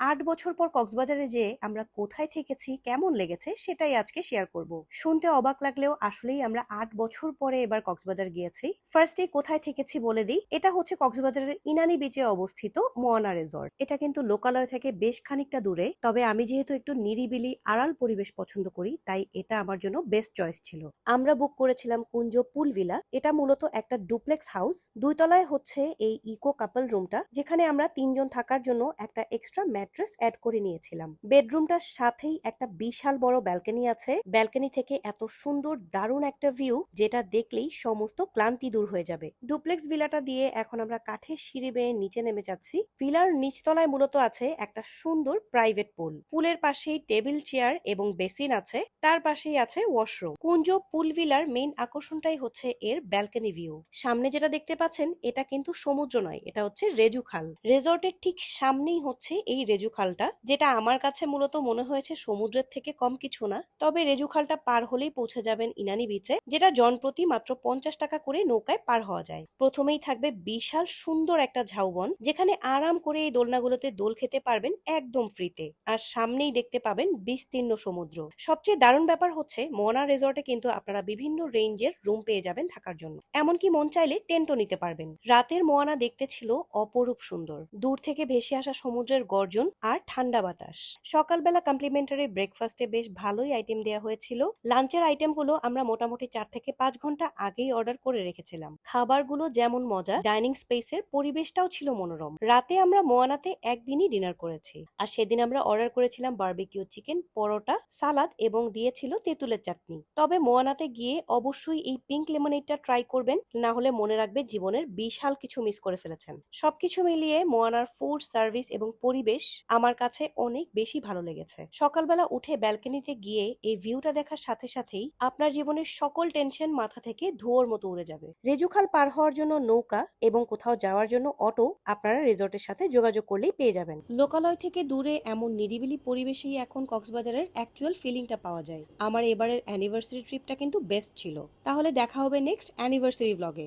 8 বছর পর কক্সবাজারে যেয়ে আমরা কোথায় থেকেছি, কেমন লেগেছে সেটাই আজকে শেয়ার করব। শুনতে অবাক লাগলেও আসলেই আমরা 8 বছর পরে এবার কক্সবাজার গিয়েছি। ফার্স্টে কোথায় থেকেছি বলে দিই, এটা হচ্ছে কক্সবাজারের ইনানি বিচে অবস্থিত মোয়ানা রিসর্ট। এটা কিন্তু লোকালয় থেকে বেশ খানিকটা দূরে, তবে আমি যেহেতু একটু নিরিবিলি আড়াল পরিবেশ পছন্দ করি তাই এটা আমার জন্য বেস্ট চয়েস ছিল। আমরা বুক করেছিলাম কুঞ্জ পুল ভিলা। এটা মূলত একটা ডুপ্লেক্স হাউস, 2 তলায় হচ্ছে এই ইকো কাপল রুমটা, যেখানে আমরা 3 জন থাকার জন্য একটা এক্সট্রা ম্যাট্রেস অ্যাড করে নিয়েছিলাম। বেডরুমটার সাথেই একটা বিশাল বড় ব্যালকনি আছে। ব্যালকনি থেকে এত সুন্দর দারুণ একটা ভিউ, যেটা দেখলেই সমস্ত ক্লান্তি দূর হয়ে যাবে। ডুপ্লেক্স ভিলাটা দিয়ে এখন আমরা কাঠের সিঁড়ি বেয়ে নিচে নেমে যাচ্ছি। ভিলার নিচতলায় মূলত আছে একটা সুন্দর প্রাইভেট পুল। পুলের পাশেই টেবিল চেয়ার এবং বেসিন আছে, তার পাশেই আছে ওয়াশরুম। কুঞ্জ পুল ভিলার মেইন আকর্ষণটাই হচ্ছে এর ব্যালকনি ভিউ। সামনে যেটা দেখতে পাচ্ছেন এটা কিন্তু সমুদ্র নয়, এটা হচ্ছে রেজু খাল। রিসর্টের ঠিক সামনেই হচ্ছে এই রেজু খালটা, যেটা আমার কাছে মূলত মনে হয়েছে সমুদ্রের থেকে কম কিছু না। তবে রেজু খালটা পার হলেই পৌঁছে যাবেন ইনানি বিচে, যেটা জনপ্রতি মাত্র 50 টাকা করে নৌকায় পার হওয়া যায়। প্রথমেই থাকবে বিশাল সুন্দর একটা ঝাউবন, যেখানে আরাম করে এই দোলনাগুলোতে দোল খেতে পারবেন একদম ফ্রিতে। আর সামনেই দেখতে পাবেন বিস্তীর্ণ সমুদ্র। সবচেয়ে দারুণ ব্যাপার হচ্ছে মোয়ানা রিসর্টে কিন্তু আপনারা বিভিন্ন রেঞ্জের রুম পেয়ে যাবেন থাকার জন্য। এমনকি মন চাইলে টেন্টও নিতে পারবেন। রাতের মোয়ানা দেখতে ছিল অপরূপ সুন্দর। দূর থেকে ভেসে আসা সমুদ্রের গর্জন আর ঠান্ডা বাতাস। সকালবেলা কমপ্লিমেন্টারি ব্রেকফাস্টে বেশ ভালোই আইটেম দেওয়া হয়েছিল। লাঞ্চের আইটেমগুলো আমরা মোটামুটি 4 থেকে 5 ঘন্টা আগেই অর্ডার করে রেখেছিলাম। খাবারগুলো যেমন মজা, ডাইনিং স্পেসের পরিবেশটাও ছিল মনোরম। রাতে আমরা মোয়ানাতে একদিনই ডিনার করেছি, আর সেদিন আমরা অর্ডার করেছিলাম বারবিকিউ চিকেন, পরোটা, সালাদ এবং দিয়েছিল তেঁতুলের চাটনি। তবে মোয়ানাতে গিয়ে অবশ্যই এই পিঙ্ক লেমনেডটা ট্রাই করবেন, না হলে মনে রাখবে জীবনের বিশাল কিছু মিস করে ফেলেছেন। সবকিছু মিলিয়ে মোয়ানার ফুড সার্ভিস এবং পরিবেশ আমার কাছে অনেক বেশি ভালো লেগেছে। সকালবেলা উঠে ব্যালকনিতে গিয়ে এই ভিউটা দেখার সাথে সাথেই আপনার জীবনের সকল টেনশন মাথা থেকে ধুয়োর মতো উড়ে যাবে। রেজুখাল পার হওয়ার জন্য নৌকা এবং কোথাও যাওয়ার জন্য অটো আপনারা রিসর্টের সাথে যোগাযোগ করলেই পেয়ে যাবেন। লোকালয় থেকে দূরে এমন নিরিবিলি পরিবেশেই এখন কক্সবাজারের অ্যাকচুয়াল ফিলিংটা পাওয়া যায়। আমার এবারের অ্যানিভার্সারি ট্রিপটা কিন্তু বেস্ট ছিল। তাহলে দেখা হবে নেক্সট অ্যানিভার্সারি ব্লগে।